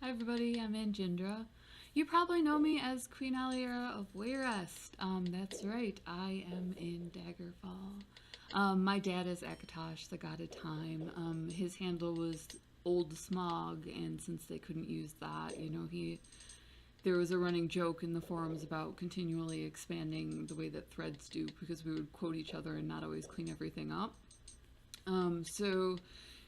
Hi everybody, I'm Anjindra. You probably know me as Queen Aliera of Wayrest. That's right, I am in Daggerfall. My dad is Akatosh, the god of time. His handle was Old Smog, and since they couldn't use that, there was a running joke in the forums about continually expanding the way that threads do because we would quote each other and not always clean everything up. So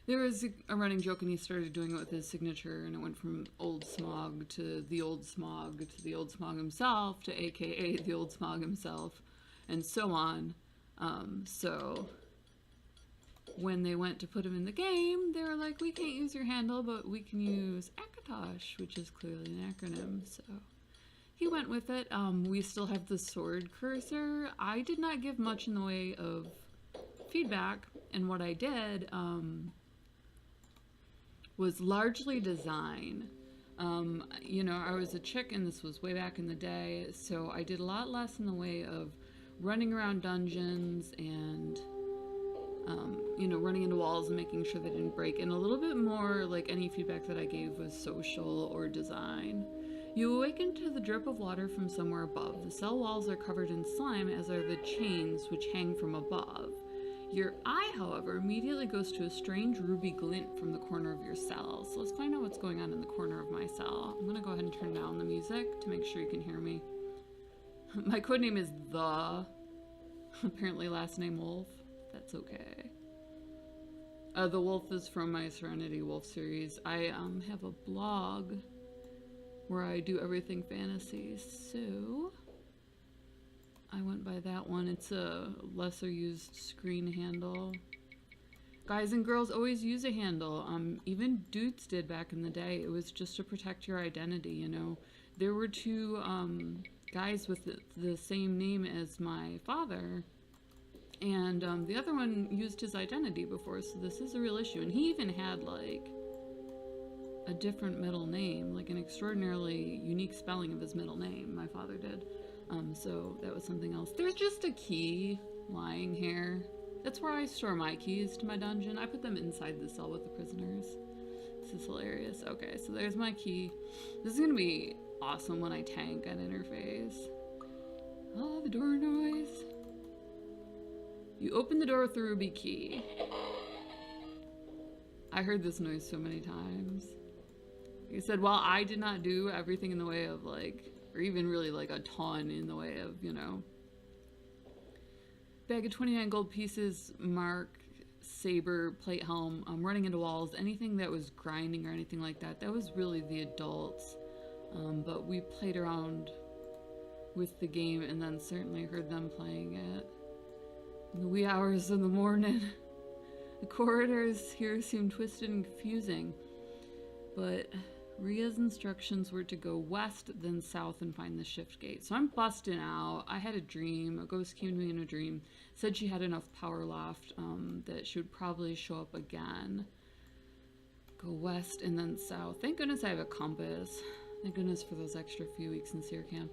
there was a running joke, and he started doing it with his signature, and it went from Old Smog to the Old Smog to the Old Smog himself to AKA the Old Smog himself, and so on. So when they went to put him in the game, they were like, we can't use your handle, but we can use Akatosh, which is clearly an acronym, so he went with it. We still have the sword cursor. I did not give much in the way of feedback, and what I did was largely design. I was a chick, and this was way back in the day, so I did a lot less in the way of running around dungeons and running into walls and making sure they didn't break, and a little bit more like any feedback that I gave was social or design. You awaken to the drip of water from somewhere above. The cell walls are covered in slime, as are the chains which hang from above. Your eye, however, immediately goes to a strange ruby glint from the corner of your cell. So let's find out what's going on in the corner of my cell. I'm gonna go ahead and turn down the music to make sure you can hear me. My codename is The. Apparently last name Wolf. That's okay. The Wolf is from my Serenity Wolf series. I have a blog where I do everything fantasy, so I went by that one. It's a lesser used screen handle. Guys and girls always use a handle. Even dudes did back in the day. It was just to protect your identity, There were two guys with the same name as my father, and the other one used his identity before, so this is a real issue. And he even had like a different middle name, like an extraordinarily unique spelling of his middle name. My father did. So that was something else. There's just a key lying here. That's where I store my keys to my dungeon. I put them inside the cell with the prisoners. This is hilarious. Okay, so there's my key. This is gonna be awesome when I tank an interface. Oh, the door noise. You open the door with the ruby key. I heard this noise so many times. Like I said, while I did not do everything in the way of or even really like a ton in the way of, bag of 29 gold pieces, mark, saber, plate helm, running into walls, anything that was grinding or anything like that, that was really the adults. But we played around with the game and then certainly heard them playing it in the wee hours of the morning. The corridors here seem twisted and confusing, but Ria's instructions were to go west, then south, and find the shift gate. So I'm busting out. I had a dream. A ghost came to me in a dream, said she had enough power left that she would probably show up again. Go west and then south. Thank goodness I have a compass. Thank goodness for those extra few weeks in Seer Camp,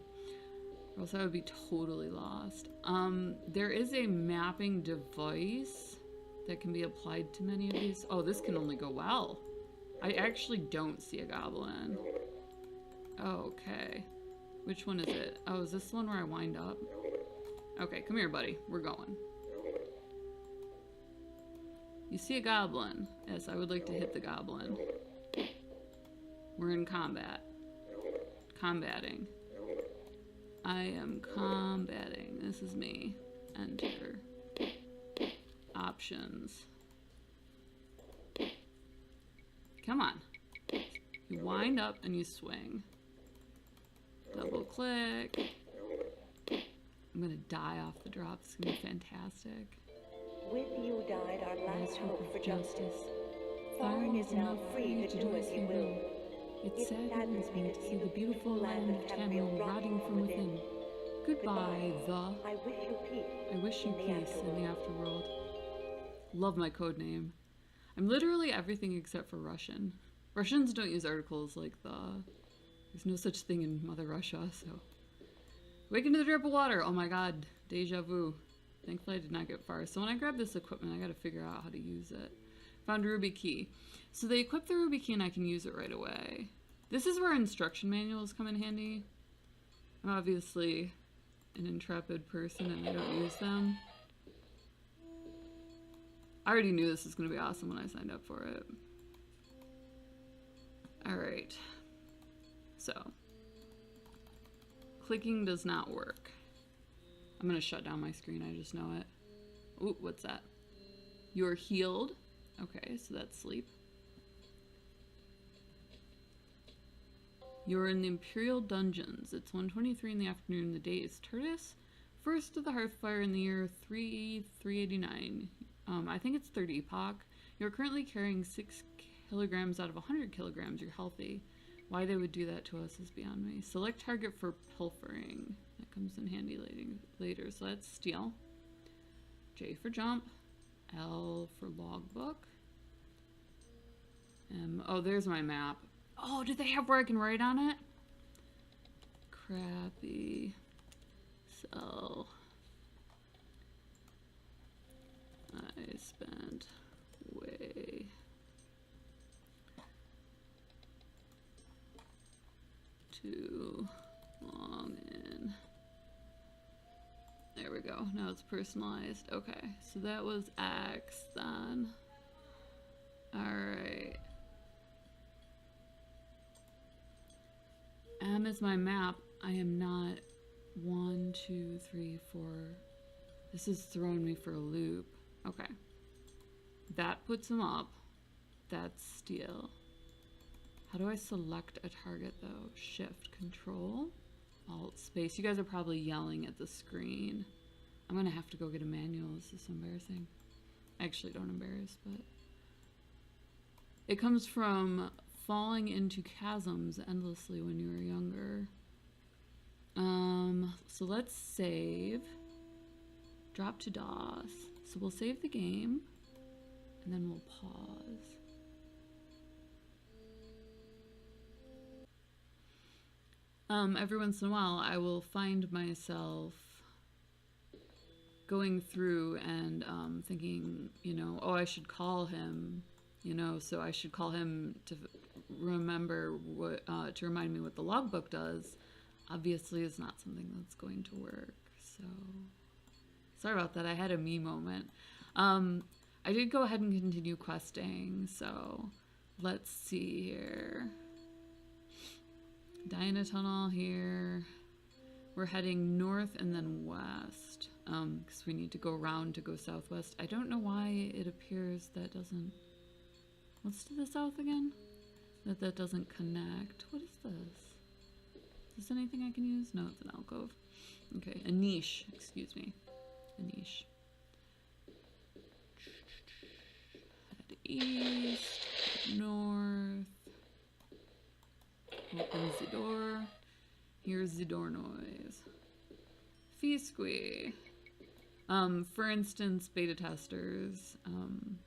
or else I would be totally lost. There is a mapping device that can be applied to many of these. Oh, this can only go well. I actually don't see a goblin. Oh, okay. Which one is it? Oh, is this the one where I wind up? Okay, come here, buddy. We're going. You see a goblin. Yes, I would like to hit the goblin. We're in combat. Combating. I am combating. This is me. Enter. Options. Come on. You wind up and you swing. Double click. I'm gonna die off the drop. It's gonna be fantastic. With you died our last hope for justice. Farn is now free to do as he will. It saddens me to see the beautiful land of Tamriel rotting from within. Goodbye, The. I wish you peace. I wish you peace in the afterworld. Love my code name. I'm literally everything except for Russian. Russians don't use articles like The. There's no such thing in Mother Russia, so. Waken to the drip of water. Oh my god, deja vu. Thankfully I did not get far. So when I grab this equipment, I gotta figure out how to use it. Found a ruby key. So they equip the ruby key and I can use it right away. This is where instruction manuals come in handy. I'm obviously an intrepid person and I don't use them. I already knew this was going to be awesome when I signed up for it. Alright. So. Clicking does not work. I'm going to shut down my screen, I just know it. Ooh, what's that? You're healed. Okay, so that's sleep. You're in the Imperial Dungeons. It's 1:23 in the afternoon. The date is Tertus, first of the Hearthfire in the year 389. I think it's third epoch. You're currently carrying 6 kilograms out of 100 kilograms. You're healthy. Why they would do that to us is beyond me. Select target for pilfering. That comes in handy later. So that's steal. J for jump. L for logbook. Oh, there's my map. Oh, did they have where I can write on it? Crappy. So I spent way too long in. There we go. Now it's personalized. Okay, so that was X then. Alright. M is my map. I am not 1, 2, 3, 4. This is throwing me for a loop. Okay. That puts him up. That's steal. How do I select a target though? Shift, Control, Alt, Space. You guys are probably yelling at the screen. I'm gonna have to go get a manual. This is so embarrassing. Actually, don't embarrass, but it comes from falling into chasms endlessly when you were younger. So let's save. Drop to DOS. So we'll save the game and then we'll pause. Every once in a while I will find myself going through and thinking, you know, oh, I should call him, you know, so I should call him to remember what, to remind me what the logbook does. Obviously it's not something that's going to work, so sorry about that. I had a me moment. I did go ahead and continue questing, so let's see here. Die in a tunnel here. We're heading north and then west, because we need to go around to go southwest. I don't know why it appears that doesn't... What's to the south again? That doesn't connect. What is this? Is this anything I can use? No, it's an alcove. Okay, a niche. Excuse me. A niche. Head east, north. Open the door. Here's the door noise. Fisqui. For instance, beta testers,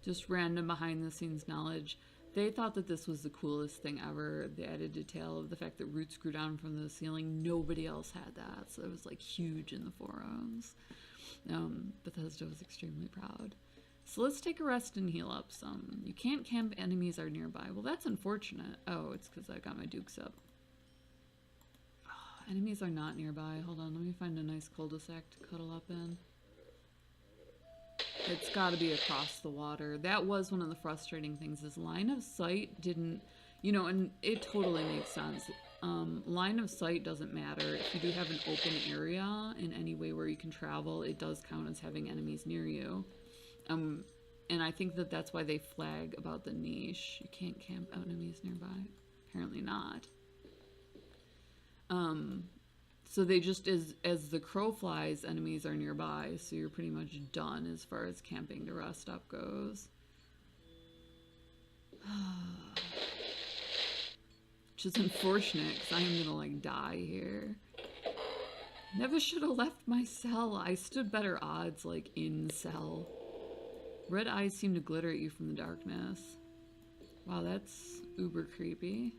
just random behind the scenes knowledge. They thought that this was the coolest thing ever. The added detail of the fact that roots grew down from the ceiling. Nobody else had that, so it was like huge in the forums. Bethesda was extremely proud. So let's take a rest and heal up some. You can't camp, enemies are nearby. Well, that's unfortunate. Oh, it's because I got my dukes up. Oh, enemies are not nearby. Hold on, let me find a nice cul-de-sac to cuddle up in. It's got to be across the water. That was one of the frustrating things, is line of sight didn't, you know, and it totally makes sense. Line of sight doesn't matter. If you do have an open area in any way where you can travel, it does count as having enemies near you. And I think that that's why they flag about the niche. You can't camp enemies nearby. Apparently not. So they just, as the crow flies, enemies are nearby, so you're pretty much done as far as camping to rest up goes. Which is unfortunate, because I am gonna, like, die here. Never should have left my cell. I stood better odds, like, in cell. Red eyes seem to glitter at you from the darkness. Wow, that's uber creepy.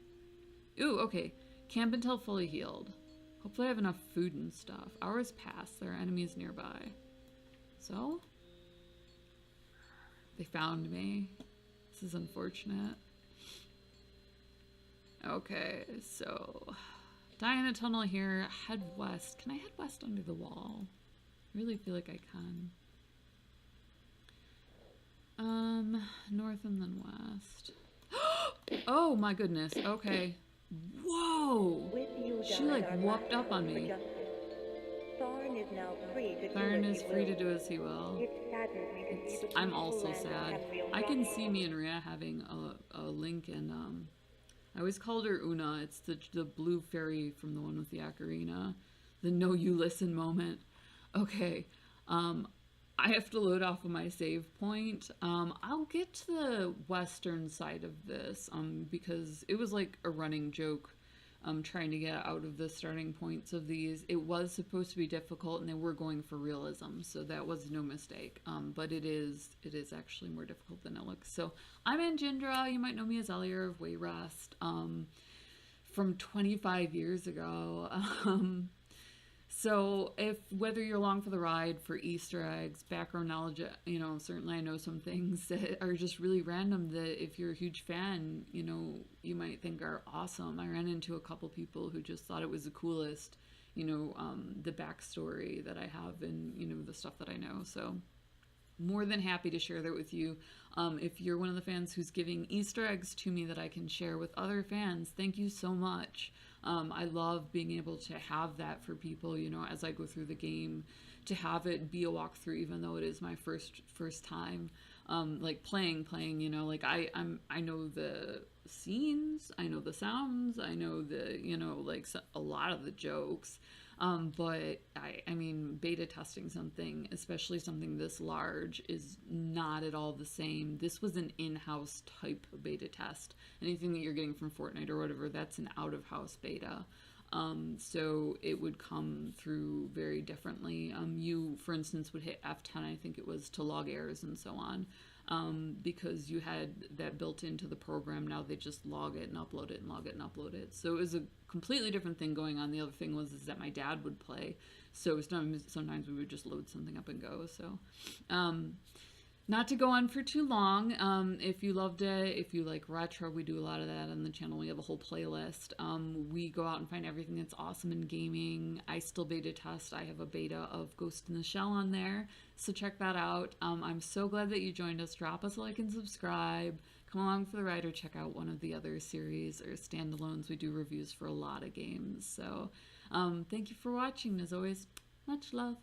Ooh, okay. Camp until fully healed. Hopefully I have enough food and stuff. Hours pass. There are enemies nearby. So? They found me. This is unfortunate. Okay, so die in a tunnel here, head west. Can I head west under the wall? I really feel like I can. North and then west. Oh my goodness, okay. Whoa! With you She died like our whooped last up on hope for me. justice. Tharn is now free to Tharn do as is he free to will. do as he will. It saddens me to see the I'm peaceful also land of sad. Hammerfell I can rot. see me and Rhea having a link in, I always called her Una. It's the blue fairy from the one with the ocarina. The know you listen moment. Okay. I have to load off of my save point. I'll get to the western side of this, because it was like a running joke. Trying to get out of the starting points of these. It was supposed to be difficult, and they were going for realism, so that was no mistake. But it is actually more difficult than it looks. So I'm Anjindra. You might know me as Aliera of Wayrest, from 25 years ago. So if whether you're along for the ride for Easter eggs, background knowledge, certainly I know some things that are just really random that if you're a huge fan, you might think are awesome. I ran into a couple people who just thought it was the coolest, the backstory that I have and, the stuff that I know. So more than happy to share that with you. If you're one of the fans who's giving Easter eggs to me that I can share with other fans, thank you so much. I love being able to have that for people, as I go through the game, to have it be a walkthrough, even though it is my first time, like playing, like I know the scenes, I know the sounds, I know the, like a lot of the jokes. But I mean, beta testing something, especially something this large, is not at all the same. This was an in-house type beta test. Anything that you're getting from Fortnite or whatever, that's an out-of-house beta. So it would come through very differently. You, for instance, would hit F10, I think it was, to log errors and so on. Because you had that built into the program. Now they just log it and upload it and log it and upload it. So it was a completely different thing going on. The other thing was that my dad would play. So sometimes we would just load something up and go. So not to go on for too long, if you loved it, if you like retro, we do a lot of that on the channel. We have a whole playlist. We go out and find everything that's awesome in gaming. I still beta test. I have a beta of Ghost in the Shell on there, so check that out. I'm so glad that you joined us. Drop us a like and subscribe. Come along for the ride or check out one of the other series or standalones. We do reviews for a lot of games. So thank you for watching. As always, much love.